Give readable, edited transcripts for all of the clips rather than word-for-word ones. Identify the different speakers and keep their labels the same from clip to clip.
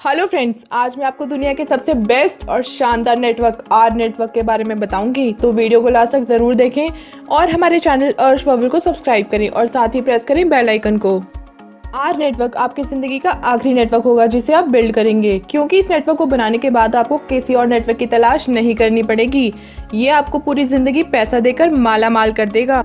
Speaker 1: Hello friends, आज मैं आपको दुनिया के सबसे बेस्ट और शानदार नेटवर्क आर नेटवर्क के बारे में बताऊंगी। तो वीडियो को लास्ट तक ज़रूर देखें और हमारे चैनल अर्श वर्ल्ड को सब्सक्राइब करें और साथ ही प्रेस करें बेल आइकन को। आर नेटवर्क आपकी ज़िंदगी का आखिरी नेटवर्क होगा जिसे आप बिल्ड करेंगे, क्योंकि इस नेटवर्क को बनाने के बाद आपको किसी और नेटवर्क की तलाश नहीं करनी पड़ेगी। ये आपको पूरी ज़िंदगी पैसा देकर माला माल कर देगा।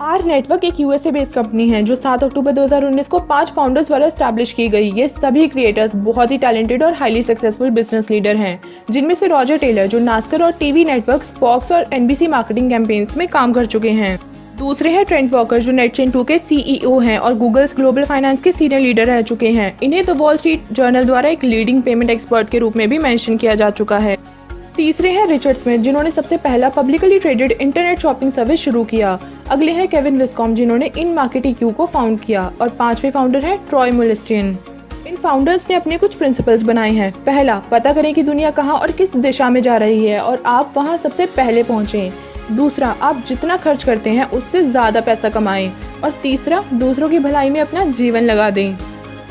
Speaker 1: आर नेटवर्क एक यूएसए बेस्ड कंपनी है जो 7 अक्टूबर 2019 को 5 फाउंडर्स द्वारा एस्टैब्लिश की गई। ये सभी क्रिएटर्स बहुत ही टैलेंटेड और हाईली सक्सेसफुल बिजनेस लीडर हैं, जिनमें से रॉजर टेलर जो नास्कर और टीवी नेटवर्क्स फॉक्स और एनबीसी मार्केटिंग कैंपेन्स में काम कर चुके हैं। दूसरे हैं ट्रेंट वॉकर जो नेटचेन 2 के सीईओ हैं और गूगल्स ग्लोबल फाइनेंस के सीनियर लीडर रह चुके हैं। इन्हें द वॉल स्ट्रीट जर्नल द्वारा एक लीडिंग पेमेंट एक्सपर्ट के रूप में भी मेंशन किया जा चुका है। तीसरे हैं रिचर्ड स्मिथ जिन्होंने सबसे पहला publicly traded internet shopping service शुरू किया। अगले हैं केविन विस्कॉम जिन्होंने इन मार्केट क्यू को फाउंड किया और पांचवे फाउंडर हैं ट्रॉय मोलिस्टियन। इन फाउंडर्स ने अपने कुछ प्रिंसिपल्स बनाए हैं। पहला, पता करें कि दुनिया कहां और किस दिशा में जा रही है और आप वहां सबसे पहले पहुंचें। दूसरा, आप जितना खर्च करते हैं उससे ज्यादा पैसा कमाएं। और तीसरा, दूसरों की भलाई में अपना जीवन लगा दें।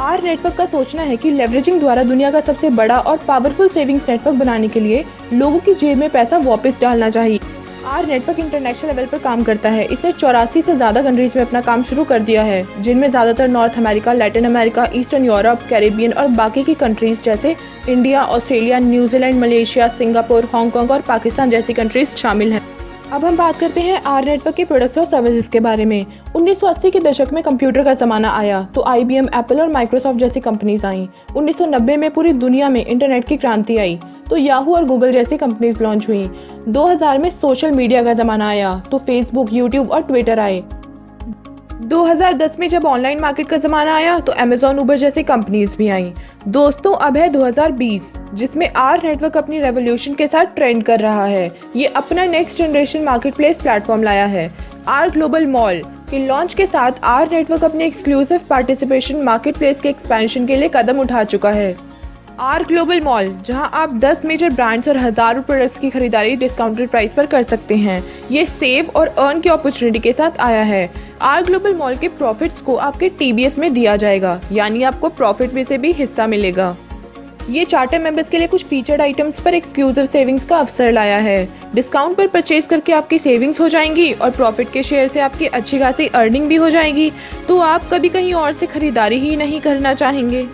Speaker 1: आर नेटवर्क का सोचना है कि लेवरेजिंग द्वारा दुनिया का सबसे बड़ा और पावरफुल सेविंग्स नेटवर्क बनाने के लिए लोगों की जेब में पैसा वापस डालना चाहिए। आर नेटवर्क इंटरनेशनल लेवल पर काम करता है। इसने 84 से ज़्यादा कंट्रीज में अपना काम शुरू कर दिया है, जिनमें ज़्यादातर north America, Latin America, eastern Europe, Caribbean और बाकी की कंट्रीज जैसे India, Australia, New Zealand, Malaysia, Singapore, Hong Kong और पाकिस्तान जैसी कंट्रीज शामिल हैं। अब हम बात करते हैं आर नेटवर्क के प्रोडक्ट्स और सर्विसेज के बारे में। 1980 के दशक में कंप्यूटर का ज़माना आया तो IBM, एप्पल और माइक्रोसॉफ्ट जैसी कंपनीज आईं। 1990 में पूरी दुनिया में इंटरनेट की क्रांति आई तो याहू और गूगल जैसी कंपनीज लॉन्च हुई। 2000 में सोशल मीडिया का ज़माना आया तो फेसबुक, यूट्यूब और ट्विटर आए। 2010 में जब ऑनलाइन मार्केट का ज़माना आया तो अमेजॉन, उबर जैसी कंपनीज भी आईं। दोस्तों, अब है 2020 जिसमें आर नेटवर्क अपनी रेवोल्यूशन के साथ ट्रेंड कर रहा है। ये अपना next generation market place platform लाया है। आर ग्लोबल मॉल के लॉन्च के साथ आर नेटवर्क अपने एक्सक्लूसिव पार्टिसिपेशन मार्केट प्लेस के एक्सपेंशन के लिए कदम उठा चुका है। आर ग्लोबल मॉल, जहां आप 10 मेजर ब्रांड्स और हजारों प्रोडक्ट्स की खरीदारी डिस्काउंटेड प्राइस पर कर सकते हैं। ये सेव और अर्न की अपॉर्चुनिटी के साथ आया है। आर ग्लोबल मॉल के प्रॉफिट्स को आपके TBS में दिया जाएगा, यानी आपको प्रॉफिट में से भी हिस्सा मिलेगा। ये चार्टर मेंबर्स के लिए कुछ फीचर्ड आइटम्स पर एक्सक्लूसिव सेविंग्स का अवसर लाया है। डिस्काउंट पर परचेज करके आपकी सेविंग्स हो जाएंगी और प्रॉफिट के शेयर से आपकी अच्छी खासी अर्निंग भी हो जाएगी, तो आप कभी कहीं और से खरीदारी ही नहीं करना चाहेंगे।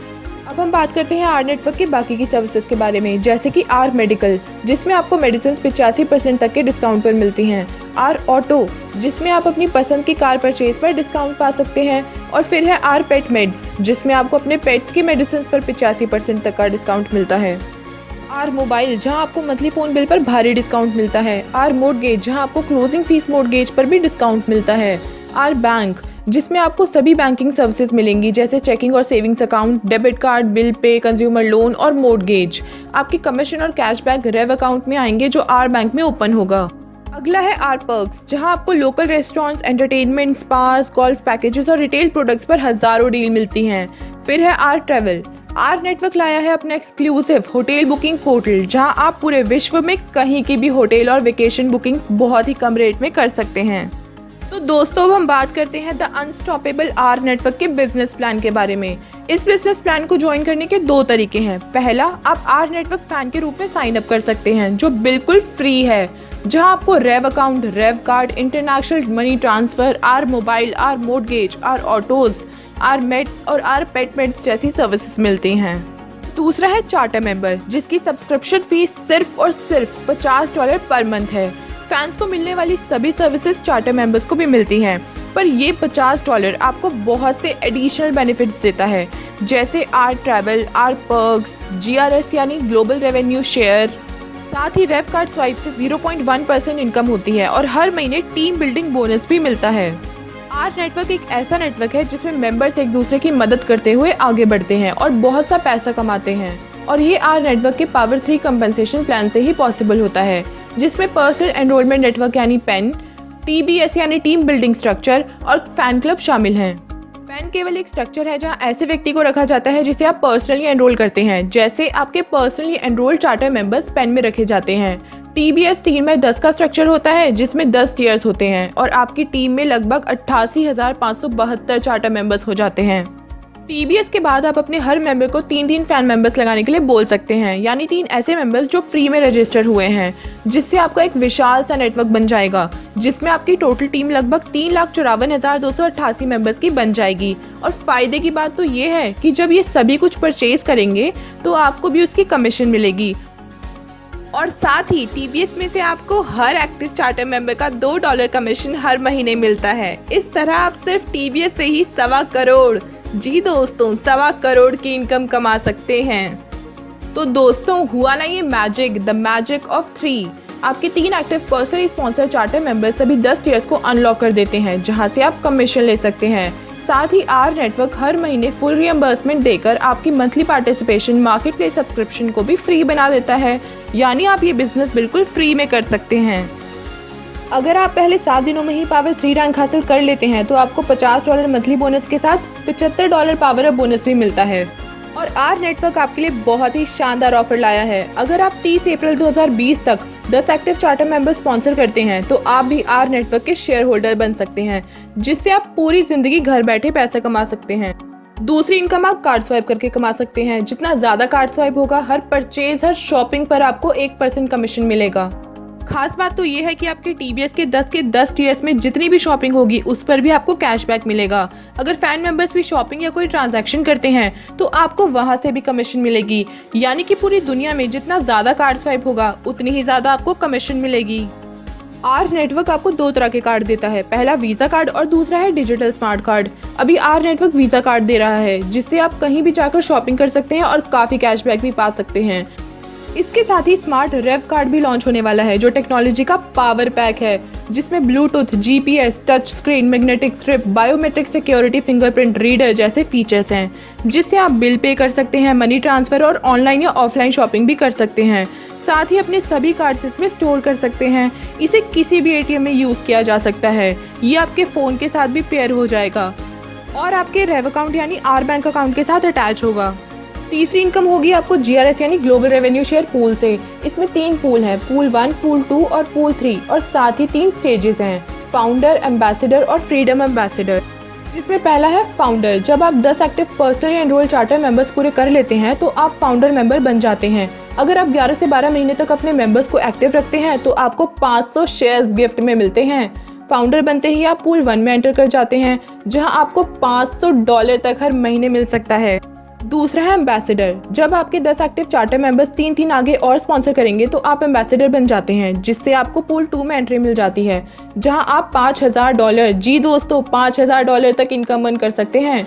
Speaker 1: अब हम बात करते हैं आर नेटवर्क की बाकी की सर्विसेज के बारे में, जैसे कि आर मेडिकल जिसमें आपको मेडिसिन 85% तक के डिस्काउंट पर मिलती हैं। आर ऑटो जिसमें आप अपनी पसंद की कार परचेज पर डिस्काउंट पा सकते हैं। और फिर है आर पेट मेड्स जिसमें आपको अपने पेट्स की मेडिसिन पर 85% तक का डिस्काउंट मिलता है। आर मोबाइल जहां आपको मंथली फोन बिल पर भारी डिस्काउंट मिलता है। आर मोर्टगेज जहां आपको क्लोजिंग फीस मोर्टगेज पर भी डिस्काउंट मिलता है। आर बैंक जिसमें आपको सभी बैंकिंग सर्विसेज मिलेंगी जैसे चेकिंग और savings account, debit card, bill pay, consumer loan और मोर्टगेज। आपकी कमीशन और कैशबैक रेव अकाउंट में आएंगे जो आर बैंक में ओपन होगा। अगला है आर पर्क्स जहां आपको local restaurants, entertainment, spas, golf packages और रिटेल प्रोडक्ट्स पर हजारों डील मिलती हैं। फिर है आर ट्रैवल। आर नेटवर्क लाया है अपना एक्सक्लूसिव होटल बुकिंग पोर्टल जहां आप पूरे विश्व में कहीं की भी होटल और वेकेशन बुकिंग्स बहुत ही कम रेट में कर सकते हैं। तो दोस्तों, अब हम बात करते हैं द अनस्टॉपेबल आर नेटवर्क के बिजनेस प्लान के बारे में। इस बिजनेस प्लान को ज्वाइन करने के 2 तरीके हैं। पहला, आप आर नेटवर्क फैन के रूप में साइन अप कर सकते हैं जो बिल्कुल फ्री है, जहां आपको Rev account, Rev card, international money transfer, our mobile, our mortgage, our autos, our mates और आर पेट मेट्स जैसी सर्विसेज मिलती हैं। दूसरा है चार्टर मेंबर जिसकी सब्सक्रिप्शन फीस सिर्फ और सिर्फ $50 पर मंथ है। फैंस को मिलने वाली सभी सर्विसेज चार्टर मेंबर्स को भी मिलती हैं, पर ये $50 आपको बहुत से एडिशनल बेनिफिट्स देता है, जैसे our travel, our perks, GRS यानी ग्लोबल रेवेन्यू शेयर। साथ ही रेव कार्ड स्वाइप से 0.1% इनकम होती है और हर महीने टीम बिल्डिंग बोनस भी मिलता है। आर नेटवर्क एक ऐसा नेटवर्क है जिसमें मेंबर्स एक दूसरे की मदद करते हुए आगे बढ़ते हैं और बहुत सा पैसा कमाते हैं। और ये आर नेटवर्क के पावर 3 कंपनसेशन प्लान से ही पॉसिबल होता है, जिसमें पर्सनल एनरोलमेंट नेटवर्क यानी पेन, TBS यानी टीम बिल्डिंग स्ट्रक्चर और फैन क्लब शामिल हैं। पेन केवल एक स्ट्रक्चर है जहां ऐसे व्यक्ति को रखा जाता है जिसे आप पर्सनली एनरोल करते हैं, जैसे आपके पर्सनली एनरोल्ड चार्टर मेंबर्स पेन में रखे जाते हैं। TBS 3/10 का स्ट्रक्चर होता है जिसमें 10 टीयर्स होते हैं और आपकी टीम में लगभग 88,572 चार्टर मेंबर्स हो जाते हैं। टीबीएस के बाद आप अपने हर मेंबर को 3 फैन मेंबर्स लगाने के लिए बोल सकते हैं, यानी 3 ऐसे मेंबर्स जो फ्री में रजिस्टर हुए हैं, जिससे आपका एक विशाल सा नेटवर्क बन जाएगा, जिसमें आपकी टोटल टीम लगभग 3,54,288 मेंबर्स की बन जाएगी। और फायदे की बात तो ये है कि जब ये सभी कुछ परचेज करेंगे तो आपको भी उसकी कमीशन मिलेगी। और साथ ही टीबीएस में से आपको हर एक्टिव चार्टर मेंबर का $2 कमीशन हर महीने मिलता है। इस तरह आप सिर्फ टीबीएस से ही 1.25 करोड़, जी दोस्तों 1.25 करोड़ की इनकम कमा सकते हैं। तो दोस्तों हुआ ना ये मैजिक, द मैजिक ऑफ 3। आपके 3 active personally sponsored charter member सभी 10 टियर्स को अनलॉक कर देते हैं, जहां से आप कमीशन ले सकते हैं। साथ ही आर नेटवर्क हर महीने फुल रियम्बर्समेंट देकर आपकी monthly participation market place subscription को भी फ्री बना देता है, यानी आप ये बिजनेस बिल्कुल फ्री में कर सकते हैं। अगर आप पहले 7 दिनों में ही पावर 3 रैंक हासिल कर लेते हैं तो आपको $50 मंथली बोनस के साथ $75 पावर अप बोनस भी मिलता है। और आर नेटवर्क आपके लिए बहुत ही शानदार ऑफर लाया है। अगर आप 30 अप्रैल 2020 तक 10 एक्टिव चार्टर मेंबर स्पॉन्सर करते हैं तो आप भी आर नेटवर्क के शेयर होल्डर बन सकते हैं, जिससे आप पूरी जिंदगी घर बैठे पैसा कमा सकते हैं। दूसरी इनकम आप कार्ड स्वाइप करके कमा सकते हैं। जितना ज्यादा कार्ड स्वाइप होगा, हर परचेज, हर शॉपिंग पर आपको 1% कमीशन मिलेगा। खास बात तो ये है कि आपके टीबीएस के 10 टियर्स में जितनी भी शॉपिंग होगी उस पर भी आपको कैशबैक मिलेगा। अगर फैन मेंबर्स भी शॉपिंग या कोई ट्रांजैक्शन करते हैं तो आपको वहां से भी कमीशन मिलेगी, यानी कि पूरी दुनिया में जितना ज्यादा कार्ड स्वाइप होगा उतनी ही ज्यादा आपको कमीशन मिलेगी। आर नेटवर्क आपको 2 तरह के कार्ड देता है, पहला वीजा कार्ड और दूसरा है डिजिटल स्मार्ट कार्ड। अभी आर नेटवर्क वीजा कार्ड दे रहा है, जिससे आप कहीं भी जाकर शॉपिंग कर सकते हैं और काफी कैशबैक भी पा सकते हैं। इसके साथ ही स्मार्ट रेव कार्ड भी लॉन्च होने वाला है, जो टेक्नोलॉजी का पावर पैक है, जिसमें Bluetooth, GPS, touch screen, magnetic strip, biometric security, fingerprint reader जैसे फीचर्स हैं, जिससे आप बिल पे कर सकते हैं, मनी ट्रांसफर और ऑनलाइन या ऑफलाइन शॉपिंग भी कर सकते हैं। साथ ही अपने सभी कार्ड्स इसमें स्टोर कर सकते हैं। इसे किसी भी एटीएम में यूज किया जा सकता है। ये आपके फोन के साथ भी पेयर हो जाएगा और आपके रेव अकाउंट यानी आर बैंक अकाउंट के साथ अटैच होगा। तीसरी इनकम होगी आपको जीआरएस यानी ग्लोबल रेवेन्यू शेयर पूल से। इसमें 3 पूल हैं, पूल 1, पूल 2 और पूल 3, और साथ ही 3 स्टेजेस हैं, फाउंडर, एम्बेसडर और फ्रीडम एम्बेसडर। जिसमें पहला है फाउंडर। जब आप 10 active personally enrol charter members पूरे कर लेते हैं तो आप फाउंडर मेंबर बन जाते हैं। अगर आप 11 से 12 महीने तक अपने मेंबर्स को एक्टिव रखते हैं तो आपको 500 शेयर्स गिफ्ट में मिलते हैं। फाउंडर बनते ही आप पूल 1 में एंटर कर जाते हैं, जहां आपको $500 तक हर महीने मिल सकता है। दूसरा है एम्बेसडर। जब आपके 10 एक्टिव चार्टर मेंबर्स 3 आगे और स्पॉन्सर करेंगे तो आप एम्बेसडर बन जाते हैं, जिससे आपको पूल 2 में एंट्री मिल जाती है, जहां आप $5000, जी दोस्तों $5000 तक इनकम अर्न कर सकते हैं।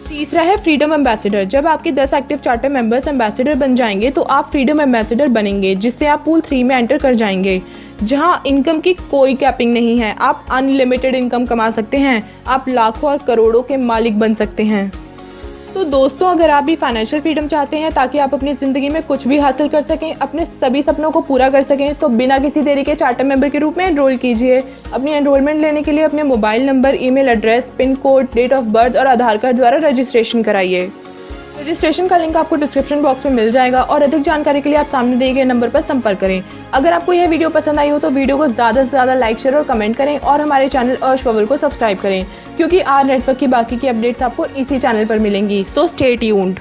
Speaker 1: तीसरा है फ्रीडम एम्बेसडर। जब आपके 10 एक्टिव चार्टर मेंबर्स एम्बेसडर बन जाएंगे तो आप फ्रीडम एम्बेसडर बनेंगे, जिससे आप पूल 3 में एंटर कर जाएंगे, जहां इनकम की कोई कैपिंग नहीं है। आप अनलिमिटेड इनकम कमा सकते हैं। आप लाखों और करोड़ों के मालिक बन सकते हैं। तो दोस्तों, अगर आप भी फाइनेंशियल फ्रीडम चाहते हैं ताकि आप अपनी ज़िंदगी में कुछ भी हासिल कर सकें, अपने सभी सपनों को पूरा कर सकें, तो बिना किसी देरी के चार्टर मेंबर के रूप में एनरोल कीजिए। अपनी एनरोलमेंट लेने के लिए अपने mobile number, email address, pin code, date of birth और आधार कार्ड द्वारा रजिस्ट्रेशन कराइए। रजिस्ट्रेशन का लिंक आपको डिस्क्रिप्शन बॉक्स में मिल जाएगा और अधिक जानकारी के लिए आप सामने दिए गए नंबर पर संपर्क करें। अगर आपको यह वीडियो पसंद आई हो तो वीडियो को ज़्यादा से ज़्यादा लाइक, शेयर और कमेंट करें और हमारे चैनल अर्श वॉवल को सब्सक्राइब करें, क्योंकि आर नेटवर्क की बाकी की अपडेट्स आपको इसी चैनल पर मिलेंगी। So stay tuned.